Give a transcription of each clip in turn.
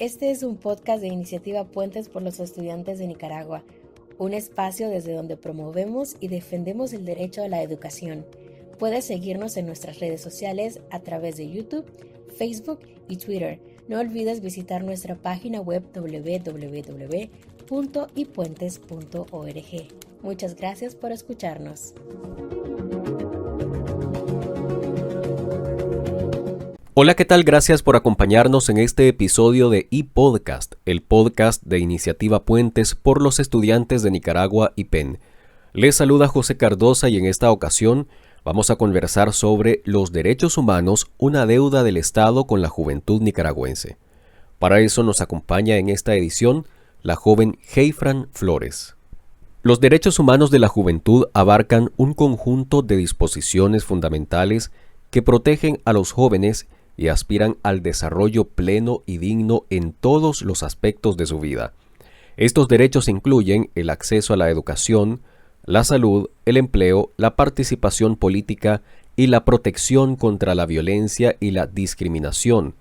Este es un podcast de Iniciativa Puentes por los Estudiantes de Nicaragua, un espacio desde donde promovemos y defendemos el derecho a la educación. Puedes seguirnos en nuestras redes sociales a través de YouTube, Facebook y Twitter. No olvides visitar nuestra página web www.ipuentes.org. Muchas gracias por escucharnos. Hola, ¿qué tal? Gracias por acompañarnos en este episodio de iPodcast, el podcast de Iniciativa Puentes por los Estudiantes de Nicaragua y PEN. Les saluda José Cardosa y en esta ocasión vamos a conversar sobre los derechos humanos, una deuda del Estado con la juventud nicaragüense. Para eso nos acompaña en esta edición la joven Heifran Flores. Los derechos humanos de la juventud abarcan un conjunto de disposiciones fundamentales que protegen a los jóvenes y aspiran al desarrollo pleno y digno en todos los aspectos de su vida. Estos derechos incluyen el acceso a la educación, la salud, el empleo, la participación política y la protección contra la violencia y la discriminación.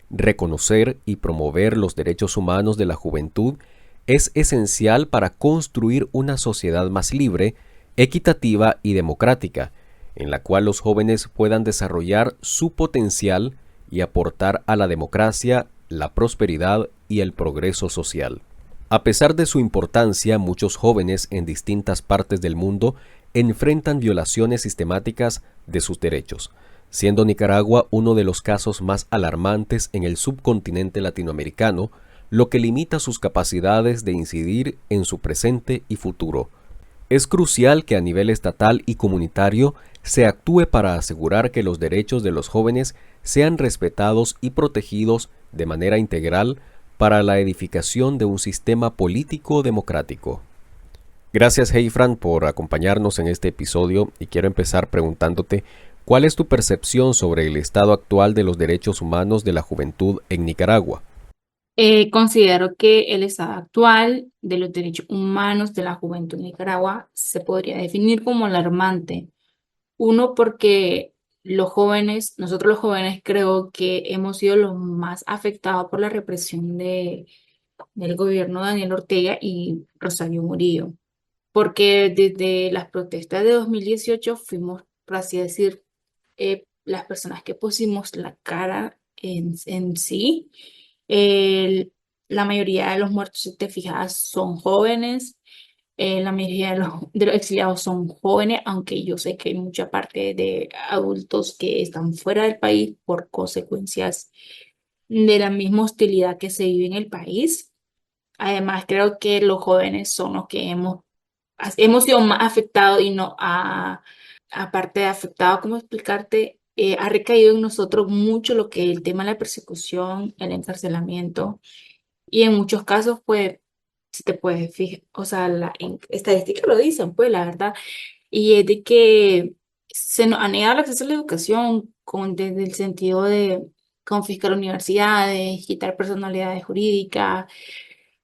Reconocer y promover los derechos humanos de la juventud es esencial para construir una sociedad más libre, equitativa y democrática, en la cual los jóvenes puedan desarrollar su potencial y aportar a la democracia, la prosperidad y el progreso social. A pesar de su importancia, muchos jóvenes en distintas partes del mundo enfrentan violaciones sistemáticas de sus derechos, siendo Nicaragua uno de los casos más alarmantes en el subcontinente latinoamericano, lo que limita sus capacidades de incidir en su presente y futuro. Es crucial que a nivel estatal y comunitario se actúe para asegurar que los derechos de los jóvenes sean respetados y protegidos de manera integral para la edificación de un sistema político democrático. Gracias, Heifran, por acompañarnos en este episodio y quiero empezar preguntándote ¿cuál es tu percepción sobre el estado actual de los derechos humanos de la juventud en Nicaragua? Considero que el estado actual de los derechos humanos de la juventud en Nicaragua se podría definir como alarmante. Uno, porque nosotros los jóvenes creo que hemos sido los más afectados por la represión del gobierno de Daniel Ortega y Rosario Murillo. Porque desde las protestas de 2018 fuimos, por así decir, las personas que pusimos la cara en sí. El- la mayoría de los muertos, si te fijas, son jóvenes. La mayoría de los exiliados son jóvenes, aunque yo sé que hay mucha parte de adultos que están fuera del país por consecuencias de la misma hostilidad que se vive en el país. Además, creo que los jóvenes son los que hemos sido más afectados y no aparte de afectados, ¿cómo explicarte? Ha recaído en nosotros mucho lo que es el tema de la persecución, el encarcelamiento y en muchos casos, pues, si te puedes fijar, o sea, estadísticas lo dicen, pues, la verdad, y es de que se nos ha negado el acceso a la educación desde el sentido de confiscar universidades, quitar personalidades jurídicas,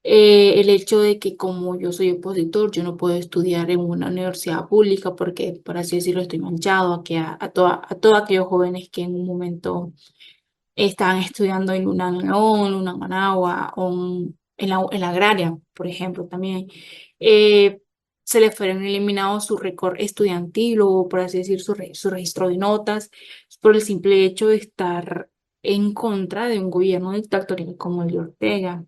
el hecho de que como yo soy opositor, yo no puedo estudiar en una universidad pública porque, por así decirlo, estoy manchado a todos aquellos jóvenes que en un momento estaban estudiando en una León, una Managua o en la agraria, por ejemplo, también. eh, Se les fueron eliminados su récord estudiantil o, por así decir, su registro de notas por el simple hecho de estar en contra de un gobierno dictatorial como el de Ortega.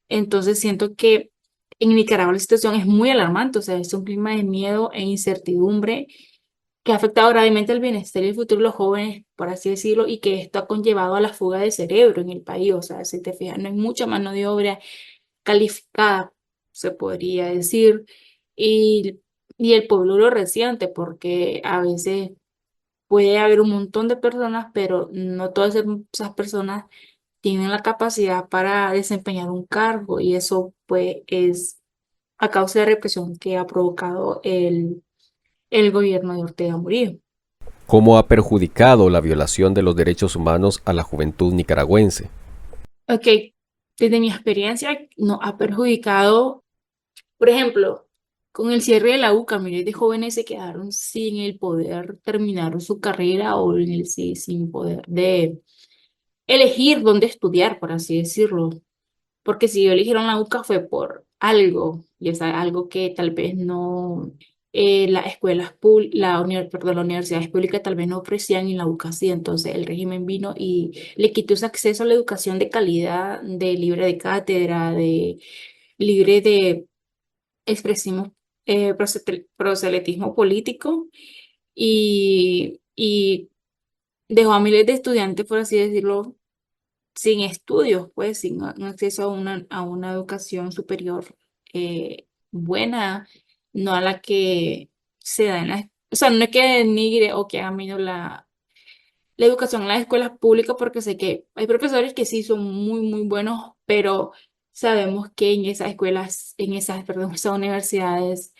Entonces siento que en Nicaragua la situación es muy alarmante, o sea, es un clima de miedo e incertidumbre que ha afectado gravemente el bienestar y el futuro de los jóvenes, por así decirlo, y que esto ha conllevado a la fuga de cerebro en el país. O sea, si te fijas, no hay mucha mano de obra calificada, se podría decir, y, y el pueblo lo resiente porque a veces puede haber un montón de personas, pero no todas esas personas tienen la capacidad para desempeñar un cargo y eso pues es a causa de la represión que ha provocado el gobierno de Ortega Murillo. ¿Cómo ha perjudicado la violación de los derechos humanos a la juventud nicaragüense? Ok, desde mi experiencia nos ha perjudicado, por ejemplo, con el cierre de la UCA, miles de jóvenes se quedaron sin el poder terminar su carrera o sin poder de elegir dónde estudiar, por así decirlo. porque si eligieron la UCA fue por algo, y es algo que tal vez no, las escuelas públicas, perdón, las universidades públicas tal vez no ofrecían y la UCA sí, entonces el régimen vino y le quitó ese acceso a la educación de calidad, de libre de cátedra, de libre de expresismo, proselitismo político y dejó a miles de estudiantes, por así decirlo, sin estudios, pues, sin un acceso a una educación superior buena, no a la que se da en la... O sea, no es que denigre o que haga menos la educación en las escuelas públicas, porque sé que hay profesores que sí son muy, muy buenos, pero sabemos que en esas escuelas, perdón, esas universidades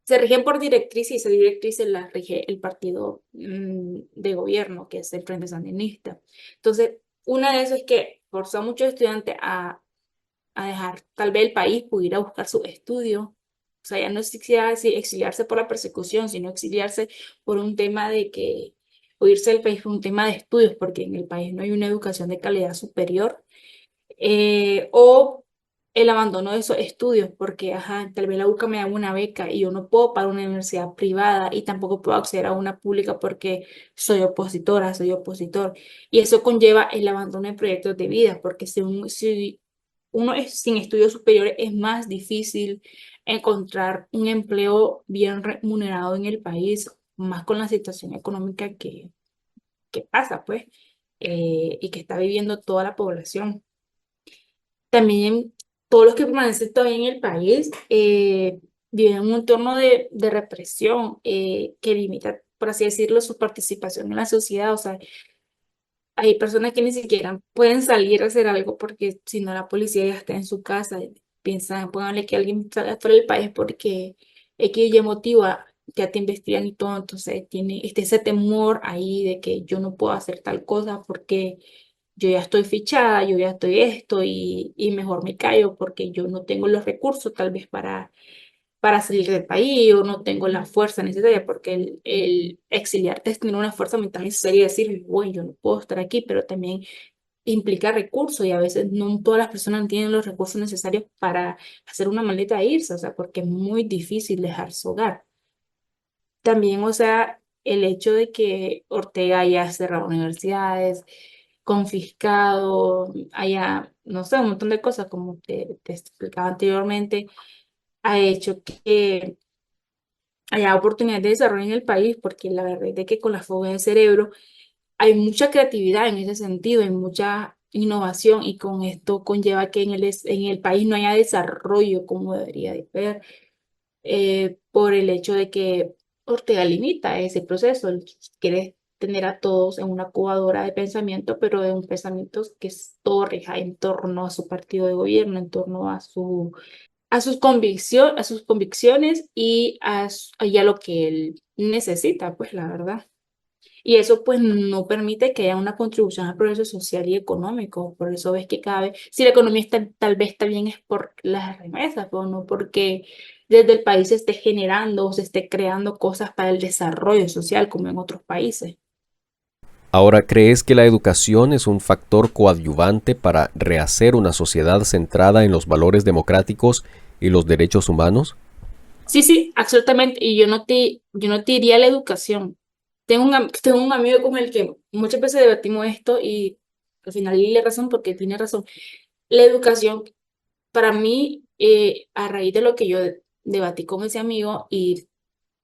se rigen por directrices y esas directrices las rige el partido de gobierno, que es el Frente Sandinista. Entonces, una de esas es que forzó a muchos estudiantes a dejar tal vez el país, pudiera buscar su estudio. O sea, ya no existía así exiliarse por la persecución, sino exiliarse por un tema de que, o irse del país por un tema de estudios, porque en el país no hay una educación de calidad superior o el abandono de esos estudios, porque ajá, tal vez la UCA me da una beca y yo no puedo pagar una universidad privada y tampoco puedo acceder a una pública porque soy opositora, soy opositor. Y eso conlleva el abandono de proyectos de vida, porque si uno es sin estudios superiores es más difícil encontrar un empleo bien remunerado en el país, más con la situación económica que pasa, pues, y que está viviendo toda la población. También todos los que permanecen todavía en el país viven en un entorno de represión que limita, por así decirlo, su participación en la sociedad. O sea, hay personas que ni siquiera pueden salir a hacer algo porque si no la policía ya está en su casa. Piensan, pónganle que alguien salga fuera del país porque X y Y motiva, ya te investigan y todo. Entonces tiene ese temor ahí de que yo no puedo hacer tal cosa porque yo ya estoy fichada, yo ya estoy esto y mejor me callo porque yo no tengo los recursos tal vez para salir del país o no tengo la fuerza necesaria porque el exiliarte es tener una fuerza mental necesaria y decir, bueno, yo no puedo estar aquí, pero también implica recursos y a veces no todas las personas tienen los recursos necesarios para hacer una maleta e irse, o sea, porque es muy difícil dejar su hogar. También, o sea, el hecho de que Ortega haya cerrado universidades, confiscado, haya, no sé, un montón de cosas, como te explicaba anteriormente, ha hecho que haya oportunidades de desarrollo en el país, porque la verdad es de que con la fuga de cerebro hay mucha creatividad en ese sentido, hay mucha innovación y con esto conlleva que en el país no haya desarrollo como debería de haber por el hecho de que Ortega limita ese proceso. Él quiere tener a todos en una incubadora de pensamiento, pero de un pensamiento que es todo rija en torno a su partido de gobierno, en torno a sus convicciones y a lo que él necesita, pues la verdad. Y eso pues no permite que haya una contribución al progreso social y económico. Por eso ves que cada vez, si la economía tal vez está bien es por las remesas, pero no porque desde el país se esté generando o se esté creando cosas para el desarrollo social como en otros países. Ahora, ¿crees que la educación es un factor coadyuvante para rehacer una sociedad centrada en los valores democráticos y los derechos humanos? Sí, sí, absolutamente. Y yo no te diría la educación. Tengo un amigo con el que muchas veces debatimos esto y al final le razón porque tiene razón. La educación para mí, a raíz de lo que yo debatí con ese amigo, y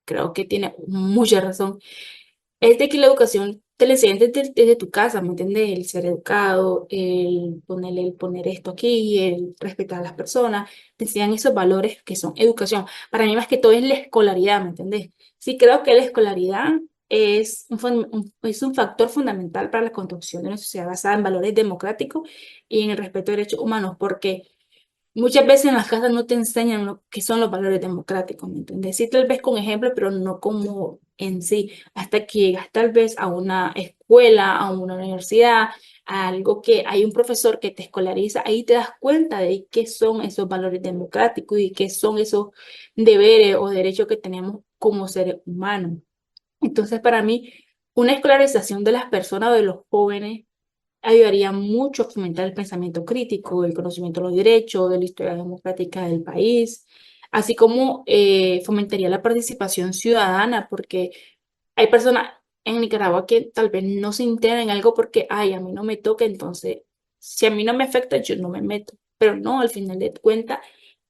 creo que tiene mucha razón, es de que la educación te la enseñan desde tu casa, ¿me entiendes? El ser educado, el poner esto aquí, el respetar a las personas, te enseñan esos valores que son educación. Para mí más que todo es la escolaridad, ¿me entiendes? Sí creo que la escolaridad es un factor fundamental para la construcción de una sociedad basada en valores democráticos y en el respeto de derechos humanos, porque muchas veces en las casas no te enseñan lo que son los valores democráticos, ¿me entiendes? Sí, tal vez con ejemplo, pero no como en sí. Hasta que llegas tal vez a una escuela, a una universidad, a algo que hay un profesor que te escolariza, ahí te das cuenta de qué son esos valores democráticos y qué son esos deberes o derechos que tenemos como seres humanos. Entonces, para mí, una escolarización de las personas o de los jóvenes ayudaría mucho a fomentar el pensamiento crítico, el conocimiento de los derechos, de la historia democrática del país, así como fomentaría la participación ciudadana, porque hay personas en Nicaragua que tal vez no se integran en algo porque, ay, a mí no me toca, entonces, si a mí no me afecta, yo no me meto. Pero no, al final de cuentas,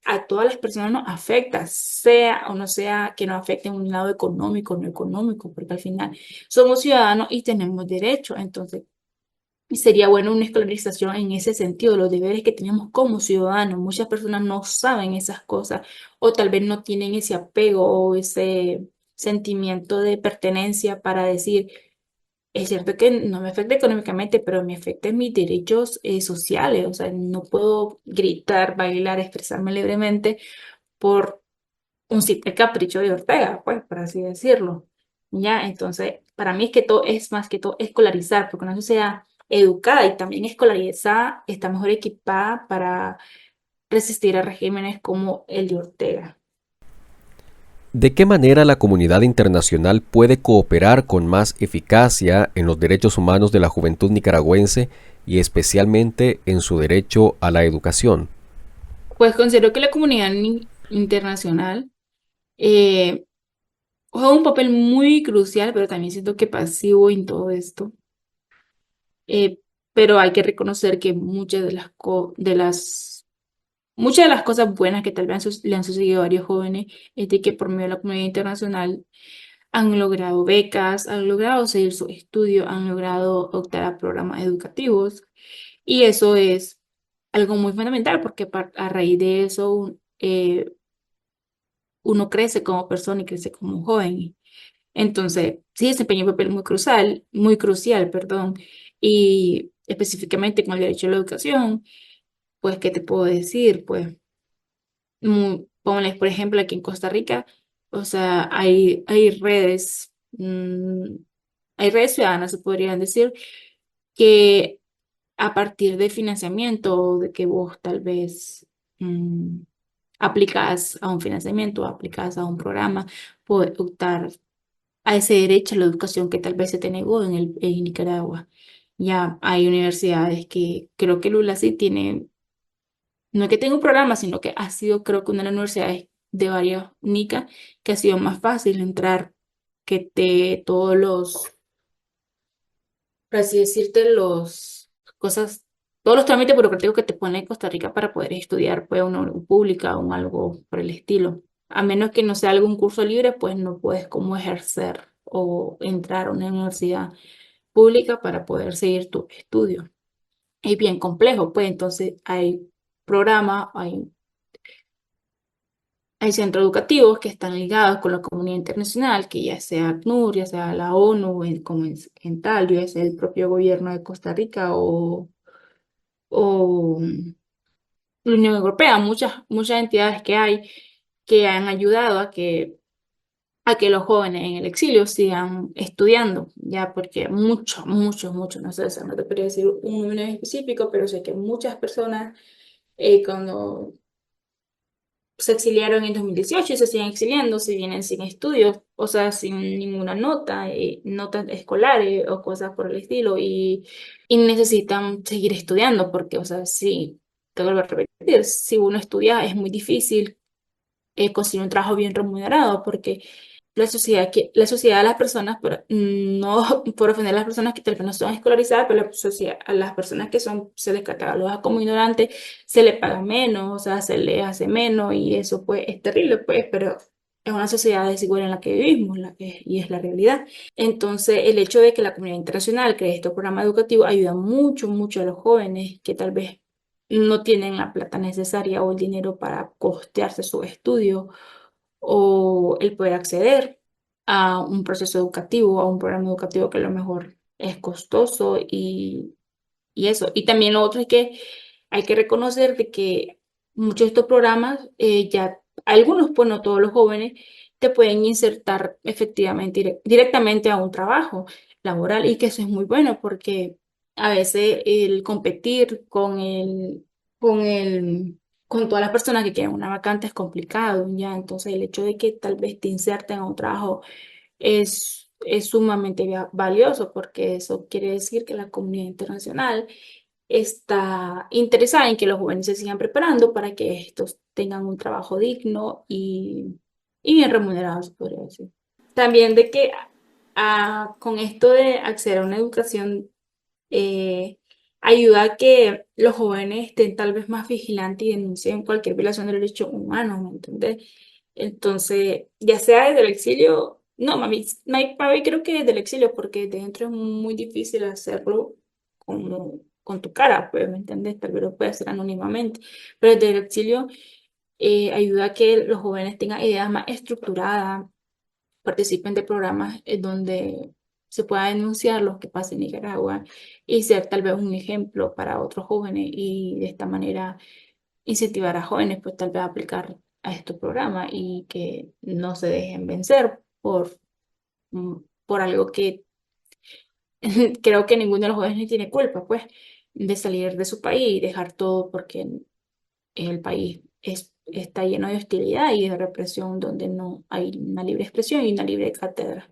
a todas las personas nos afecta, sea o no sea que nos afecte en un lado económico o no económico, porque al final somos ciudadanos y tenemos derechos. Entonces, y sería bueno una escolarización en ese sentido, los deberes que tenemos como ciudadanos. Muchas personas no saben esas cosas o tal vez no tienen ese apego o ese sentimiento de pertenencia para decir, es cierto que no me afecta económicamente, pero me afecta en mis derechos sociales. O sea, no puedo gritar, bailar, expresarme libremente por un simple capricho de Ortega, pues, por así decirlo. Ya, entonces, para mí es que todo es más que todo escolarizar, porque una sociedad educada y también escolarizada está mejor equipada para resistir a regímenes como el de Ortega. ¿De qué manera la comunidad internacional puede cooperar con más eficacia en los derechos humanos de la juventud nicaragüense y especialmente en su derecho a la educación? Pues considero que la comunidad internacional eh, juega un papel muy crucial, pero también siento que pasivo en todo esto. Eh, pero hay que reconocer que muchas de las cosas buenas que tal vez le han sucedido a varios jóvenes es de que por medio de la comunidad internacional han logrado becas, han logrado seguir su estudio, han logrado optar a programas educativos y eso es algo muy fundamental porque a raíz de eso uno crece como persona y crece como joven. Entonces, sí desempeña un papel muy crucial, perdón, y específicamente con el derecho a la educación, pues, ¿qué te puedo decir? Pues ponles, por ejemplo, aquí en Costa Rica, o sea, hay redes ciudadanas, se podrían decir, que a partir de financiamiento, de que vos tal vez mm, aplicas a un financiamiento, aplicas a un programa, puedes optar a ese derecho a la educación que tal vez se te negó en Nicaragua. Ya hay universidades que creo que Lula sí tiene. No es que tenga un programa, sino que ha sido, creo que una de las universidades de varias NICA, que ha sido más fácil entrar que por así decirte, todos los trámites burocráticos que te pone Costa Rica para poder estudiar, pues una universidad pública o algo por el estilo. A menos que no sea algún curso libre, pues no puedes como ejercer o entrar a una universidad pública para poder seguir tu estudio. Es bien complejo, pues entonces hay programas, hay centros educativos que están ligados con la comunidad internacional, que ya sea ACNUR, ya sea la ONU, como en tal, ya sea el propio gobierno de Costa Rica o la Unión Europea, muchas entidades que hay que han ayudado a que los jóvenes en el exilio sigan estudiando, ya porque muchos, no sé, o sea, no te podría decir un número específico, pero sé que muchas personas cuando se exiliaron en 2018 y se siguen exiliando, si vienen sin estudios, o sea, sin ninguna nota, notas escolares o cosas por el estilo, y necesitan seguir estudiando, porque, o sea, sí, te vuelvo a repetir, si uno estudia es muy difícil conseguir un trabajo bien remunerado, porque la sociedad de las personas, no por ofender a las personas que tal vez no son escolarizadas, pero la sociedad, a las personas que se les cataloga como ignorantes, se les paga menos, o sea, se les hace menos y eso pues es terrible, pues, pero es una sociedad desigual en la que vivimos y es la realidad. Entonces, el hecho de que la comunidad internacional cree estos programas educativos ayuda mucho a los jóvenes que tal vez no tienen la plata necesaria o el dinero para costearse su estudio o el poder acceder a un proceso educativo, a un programa educativo que a lo mejor es costoso y eso. Y también lo otro es que hay que reconocer de que muchos de estos programas, algunos, pues no todos los jóvenes, te pueden insertar efectivamente directamente a un trabajo laboral y que eso es muy bueno porque a veces el competir con el, con todas las personas que quieren una vacante es complicado, ¿ya? Entonces el hecho de que tal vez te inserten a un trabajo es sumamente valioso porque eso quiere decir que la comunidad internacional está interesada en que los jóvenes se sigan preparando para que estos tengan un trabajo digno y bien remunerado, se podría decir. También de que con esto de acceder a una educación eh, ayuda a que los jóvenes estén tal vez más vigilantes y denuncien cualquier violación de los derechos humanos, ¿me entiendes? Entonces, ya sea desde el exilio, no, mami, creo que desde el exilio, porque dentro es muy difícil hacerlo con tu cara, pues, ¿me entiendes? Tal vez lo puedes hacer anónimamente, pero desde el exilio ayuda a que los jóvenes tengan ideas más estructuradas, participen de programas en donde se pueda denunciar lo que pasa en Nicaragua y ser tal vez un ejemplo para otros jóvenes y de esta manera incentivar a jóvenes pues tal vez a aplicar a estos programas y que no se dejen vencer por algo que creo que ninguno de los jóvenes tiene culpa pues de salir de su país y dejar todo porque el país está lleno de hostilidad y de represión donde no hay una libre expresión y una libre cátedra.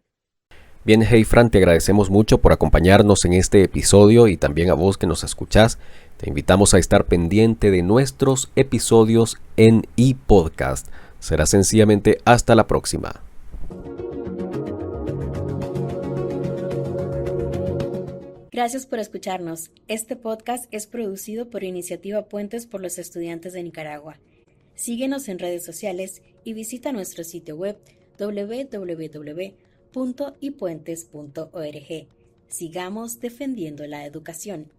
Bien, hey Fran, te agradecemos mucho por acompañarnos en este episodio y también a vos que nos escuchás. Te invitamos a estar pendiente de nuestros episodios en ePodcast. Será sencillamente hasta la próxima. Gracias por escucharnos. Este podcast es producido por Iniciativa Puentes por los estudiantes de Nicaragua. Síguenos en redes sociales y visita nuestro sitio web www.ipuentes.org. Sigamos defendiendo la educación.